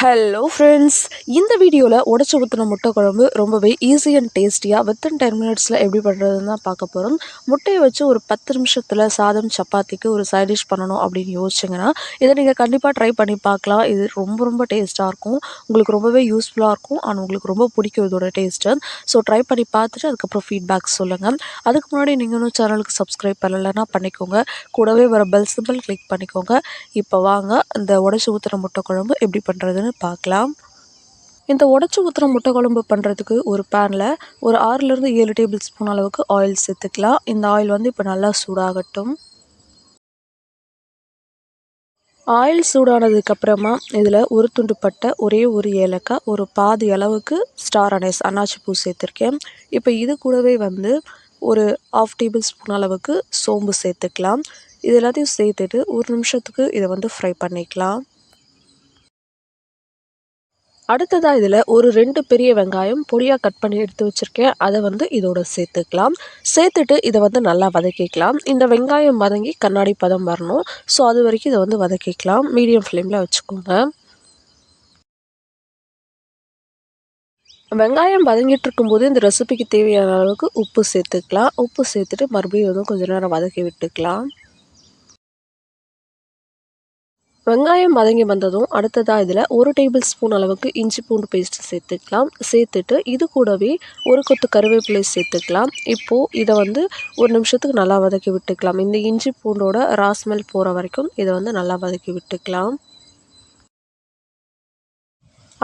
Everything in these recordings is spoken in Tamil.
ஹலோ ஃப்ரெண்ட்ஸ், இந்த வீடியோவில் உடச்சி ஊற்றின முட்டை குழம்பு ரொம்பவே ஈஸி அண்ட் டேஸ்டியாக வித்தின் 10 மினிட்ஸில் எப்படி பண்ணுறதுன்னு தான் பார்க்க போகிறோம். முட்டையை வச்சு ஒரு 10 நிமிஷத்தில் சாதம் சப்பாத்திக்கு ஒரு சைட் டிஷ் பண்ணணும் அப்படின்னு யோசிச்சிங்கன்னா இதை நீங்கள் கண்டிப்பாக ட்ரை பண்ணி பார்க்கலாம். இது ரொம்ப ரொம்ப டேஸ்ட்டாக இருக்கும், உங்களுக்கு ரொம்பவே யூஸ்ஃபுல்லாக இருக்கும், ஆனால் உங்களுக்கு ரொம்ப பிடிக்கும் இதோட டேஸ்ட்டு. ஸோ ட்ரை பண்ணி பார்த்துட்டு அதுக்கப்புறம் ஃபீட்பேக் சொல்லுங்கள். அதுக்கு முன்னாடி நீங்கள் இன்னும் சேனலுக்கு சப்ஸ்கிரைப் பண்ணலைன்னா பண்ணிக்கோங்க, கூடவே வர பெல் சிம்பிள் கிளிக் பண்ணிக்கோங்க. இப்போ வாங்க இந்த உடச்சி ஊற்றின முட்டை குழம்பு எப்படி பண்ணுறதுன்னு பார்க்கலாம். இந்த உடச்சி ஊற்றுற முட்டை குழம்பு பண்ணுறதுக்கு ஒரு பேனில் ஒரு 6லேருந்து 7 டேபிள் ஸ்பூன் அளவுக்கு ஆயில் சேர்த்துக்கலாம். இந்த ஆயில் வந்து இப்போ நல்லா சூடாகட்டும். ஆயில் சூடானதுக்கப்புறமா இதில் ஒரு துண்டு பட்டை, ஒரே ஒரு ஏலக்காய், ஒரு பாதி அளவுக்கு ஸ்டார் அனீஸ் அன்னாச்சி பூ சேர்த்துருக்கேன். இப்போ இது கூடவே வந்து ஒரு 1/2 டேபிள் ஸ்பூன் அளவுக்கு சோம்பு சேர்த்துக்கலாம். இது எல்லாத்தையும் சேர்த்துட்டு ஒரு நிமிஷத்துக்கு இதை வந்து ஃப்ரை பண்ணிக்கலாம். அடுத்ததாக இதில் ஒரு 2 பெரிய வெங்காயம் பொடியாக கட் பண்ணி எடுத்து வச்சுருக்கேன், அதை வந்து இதோட சேர்த்துக்கலாம். சேர்த்துட்டு இதை வந்து நல்லா வதக்கிக்கலாம். இந்த வெங்காயம் வதங்கி கண்ணாடி பதம் வரணும். ஸோ அது வரைக்கும் இதை வந்து வதக்கிக்கலாம். மீடியம் ஃப்ளேமில் வச்சுக்கோங்க. வெங்காயம் வதங்கிட்டு இருக்கும்போது இந்த ரெசிபிக்கு தேவையான அளவுக்கு உப்பு சேர்த்துக்கலாம். உப்பு சேர்த்துட்டு மறுபடியும் வந்து கொஞ்சம் நேரம் வதக்கி விட்டுக்கலாம். வெங்காயம் வதங்கி வந்ததும் அடுத்ததாக இதில் 1 டேபிள் ஸ்பூன் அளவுக்கு இஞ்சி பூண்டு பேஸ்ட் சேர்த்துக்கலாம். சேர்த்துட்டு இது கூடவே ஒரு கொத்து கருவேப்பிலை சேர்த்துக்கலாம். இப்போது இதை வந்து ஒரு நிமிஷத்துக்கு நல்லா வதக்கி விட்டுக்கலாம். இந்த இஞ்சி பூண்டோட ஸ்மெல் போகிற வரைக்கும் இதை வந்து நல்லா வதக்கி விட்டுக்கலாம்.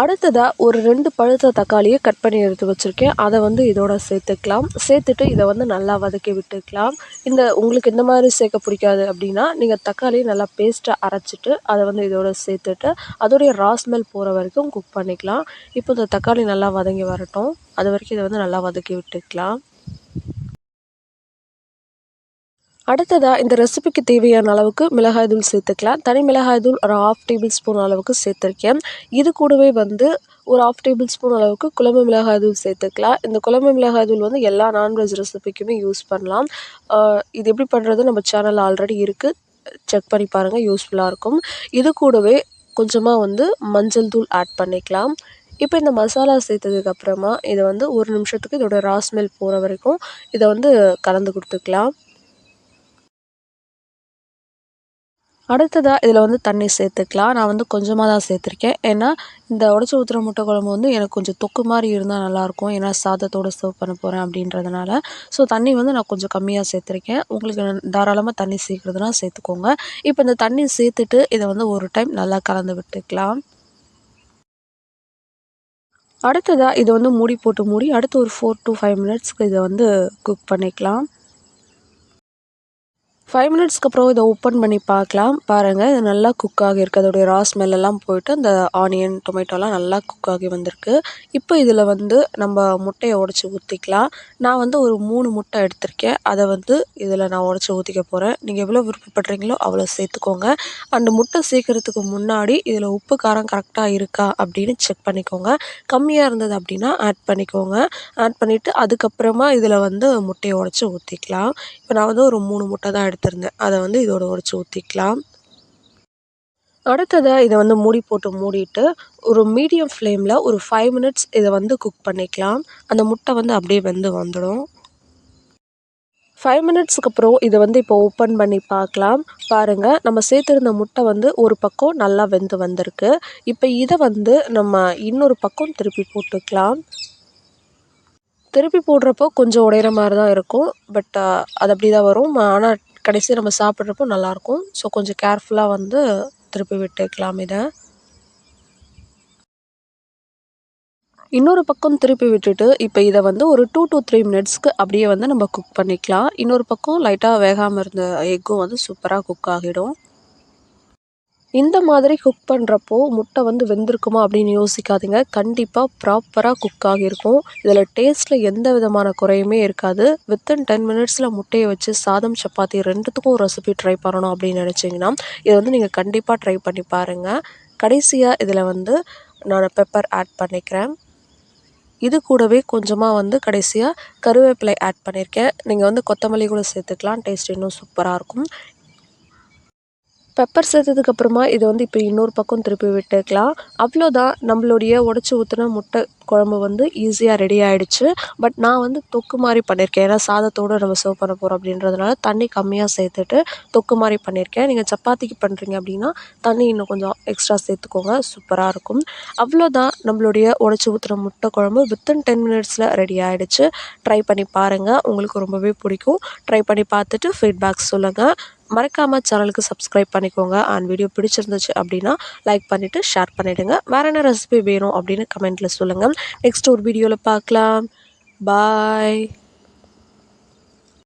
அடுத்ததாக ஒரு 2 பழுத்த தக்காளியை கட் பண்ணி எடுத்து வச்சுருக்கேன், அதை வந்து இதோட சேர்த்துக்கலாம். சேர்த்துட்டு இதை வந்து நல்லா வதக்கி விட்டுக்கலாம். உங்களுக்கு இந்த மாதிரி சேர்க்க பிடிக்காது அப்படின்னா நீங்கள் தக்காளியை நல்லா பேஸ்ட்டாக அரைச்சிட்டு அதை வந்து இதோட சேர்த்துட்டு அதோடைய ஸ்மெல் போகிற வரைக்கும் குக் பண்ணிக்கலாம். இப்போ இந்த தக்காளி நல்லா வதங்கி வரட்டும், அது வரைக்கும் இதை வந்து நல்லா வதக்கி விட்டுக்கலாம். அடுத்ததாக இந்த ரெசிபிக்கு தேவையான அளவுக்கு மிளகாய் தூள் சேர்த்துக்கலாம். தனி மிளகாய் தூள் ஒரு 1/2 டேபிள் ஸ்பூன் அளவுக்கு சேர்த்துருக்கேன். இது கூடவே வந்து ஒரு 1/2 டேபிள் ஸ்பூன் அளவுக்கு குழம்பு மிளகாய் தூள் சேர்த்துக்கலாம். இந்த குழம்பு மிளகாய் தூள் வந்து எல்லா நான்வெஜ் ரெசிபிக்குமே யூஸ் பண்ணலாம். இது எப்படி பண்ணுறது நம்ம சேனல் ஆல்ரெடி இருக்குது, செக் பண்ணி பாருங்கள், யூஸ்ஃபுல்லாக இருக்கும். இது கூடவே கொஞ்சமாக வந்து மஞ்சள் தூள் ஆட் பண்ணிக்கலாம். இப்போ இந்த மசாலா சேர்த்ததுக்கப்புறமா இதை வந்து ஒரு நிமிஷத்துக்கு இதோட ஸ்மெல் போகிற வரைக்கும் இதை வந்து கலந்து கொடுத்துக்கலாம். அடுத்ததாக இதில் வந்து தண்ணி சேர்த்துக்கலாம். நான் வந்து கொஞ்சமாக தான் சேர்த்துருக்கேன், ஏன்னா இந்த உடச்சி ஊற்றுற முட்டை குழம்பு வந்து எனக்கு கொஞ்சம் தொக்கு மாதிரி இருந்தால் நல்லாயிருக்கும், ஏன்னா சாதத்தோடு சர்வ் பண்ண போகிறேன் அப்படின்றதுனால. ஸோ தண்ணி வந்து நான் கொஞ்சம் கம்மியாக சேர்த்துருக்கேன். உங்களுக்கு தாராளமாக தண்ணி சேர்க்குறதுனா சேர்த்துக்கோங்க. இப்போ இந்த தண்ணி சேர்த்துட்டு இதை வந்து ஒரு டைம் நல்லா கலந்து விட்டுக்கலாம். அடுத்ததாக இதை வந்து மூடி போட்டு அடுத்து ஒரு 4 to 5 மினிட்ஸ்க்கு இதை வந்து குக் பண்ணிக்கலாம். 5 மினிட்ஸ்க்கு அப்புறம் இதை ஓப்பன் பண்ணி பார்க்கலாம். பாருங்கள், இது நல்லா குக் ஆகியிருக்கு. அதோடைய ஸ்மெல்லாம் போயிட்டு அந்த ஆனியன், டொமேட்டோலாம் நல்லா குக் ஆகி வந்திருக்கு. இப்போ இதில் வந்து நம்ம முட்டையை உடச்சி ஊற்றிக்கலாம். நான் வந்து ஒரு 3 முட்டை எடுத்திருக்கேன், அதை வந்து இதில் நான் உடச்சி ஊற்றிக்க போகிறேன். நீங்கள் எவ்வளோ விருப்பப்படுறீங்களோ அவ்வளோ சேர்த்துக்கோங்க. அந்த முட்டை சேர்க்குறதுக்கு முன்னாடி இதில் உப்பு காரம் கரெக்டாக இருக்கா அப்படின்னு செக் பண்ணிக்கோங்க. கம்மியாக இருந்தது அப்படின்னா ஆட் பண்ணிக்கோங்க. ஆட் பண்ணிவிட்டு அதுக்கப்புறமா இதில் வந்து முட்டையை உடச்சி ஊற்றிக்கலாம். இப்போ நான் வந்து ஒரு 3 முட்டை தான் எடுத்திருந்தேன், அதை வந்து இதோட உடச்சி ஊற்றிக்கலாம். அடுத்ததாக இதை வந்து மூடிட்டு ஒரு மீடியம் ஃப்ளேமில் ஒரு 5 மினிட்ஸ் இதை வந்து குக் பண்ணிக்கலாம். அந்த முட்டை வந்து அப்படியே வெந்து வந்துடும். 5 மினிட்ஸ்க்கு அப்புறம் இதை வந்து இப்போ ஓப்பன் பண்ணி பார்க்கலாம். பாருங்கள், நம்ம சேர்த்துருந்த முட்டை வந்து ஒரு பக்கம் நல்லா வெந்து வந்திருக்கு. இப்போ இதை வந்து நம்ம இன்னொரு பக்கம் திருப்பி போட்டுக்கலாம். திருப்பி போடுறப்போ கொஞ்சம் உடையிற மாதிரி தான் இருக்கும், பட் அது அப்படி தான் வரும். ஆனால் கடைசியாக நம்ம சாப்பிட்றப்போ நல்லாயிருக்கும். ஸோ கொஞ்சம் கேர்ஃபுல்லாக வந்து திருப்பி விட்டுக்கலாம். இதை இன்னொரு பக்கம் திருப்பி விட்டுட்டு இப்போ இதை வந்து ஒரு 2 to 3 மினிட்ஸ்க்கு அப்படியே வந்து நம்ம குக் பண்ணிக்கலாம். இன்னொரு பக்கம் லைட்டாக வேகாமல் இருந்த எக்கும் வந்து சூப்பராக குக் ஆகிடும். இந்த மாதிரி குக் பண்ணுறப்போ முட்டை வந்து வெந்திருக்குமா அப்படின்னு யோசிக்காதீங்க, கண்டிப்பாக ப்ராப்பராக குக் ஆகியிருக்கும். இதில் டேஸ்ட்டில் எந்த விதமான குறையுமே இருக்காது. வித்தின் 10 மினிட்ஸில் முட்டையை வச்சு சாதம் சப்பாத்தி ரெண்டுத்துக்கும் ரெசிபி ட்ரை பண்ணணும் அப்படின்னு நினச்சிங்கன்னா இதை வந்து நீங்கள் கண்டிப்பாக ட்ரை பண்ணி பாருங்கள். கடைசியாக இதில் வந்து நான் பெப்பர் ஆட் பண்ணிக்கிறேன். இது கூடவே கொஞ்சமாக வந்து கடைசியாக கருவேப்பிலை ஆட் பண்ணியிருக்கேன். நீங்கள் வந்து கொத்தமல்லி கூட சேர்த்துக்கலாம், டேஸ்ட் இன்னும் சூப்பராக இருக்கும். பெப்பர் சேர்த்ததுக்கப்புறமா இதை வந்து இப்போ இன்னொரு பக்கம் திருப்பி விட்டுக்கலாம். அவ்வளோதான், நம்மளுடைய உடச்சி ஊற்றின முட்டை குழம்பு வந்து ஈஸியாக ரெடி ஆகிடுச்சு. பட் நான் வந்து தொக்கு மாதிரி பண்ணியிருக்கேன். ஏன்னா சாதத்தோடு நம்ம சர்வ் பண்ண போகிறோம் அப்படின்றதுனால தண்ணி கம்மியாக சேர்த்துட்டு தொக்கு மாதிரி பண்ணியிருக்கேன். நீங்கள் சப்பாத்திக்கு பண்ணுறீங்க அப்படின்னா தண்ணி இன்னும் கொஞ்சம் எக்ஸ்ட்ரா சேர்த்துக்கோங்க, சூப்பராக இருக்கும். அவ்வளோதான், நம்மளுடைய உடச்சி ஊற்றின முட்டை குழம்பு வித்தின் 10 மினிட்ஸில் ரெடி ஆகிடுச்சு. ட்ரை பண்ணி பாருங்கள், உங்களுக்கு ரொம்பவே பிடிக்கும். ட்ரை பண்ணி பார்த்துட்டு ஃபீட்பேக்ஸ் சொல்லுங்கள். மறக்காமல் சேனலுக்கு சப்ஸ்கிரைப் பண்ணிக்கோங்க. அண்ட் வீடியோ பிடிச்சிருந்துச்சு அப்படின்னா லைக் பண்ணிவிட்டு ஷேர் பண்ணிவிடுங்க. வேறு என்ன ரெசிபி வேணும் அப்படின்னு கமெண்ட்டில் சொல்லுங்கள். நெக்ஸ்ட் ஒரு வீடியோவில் பார்க்கலாம். பாய்.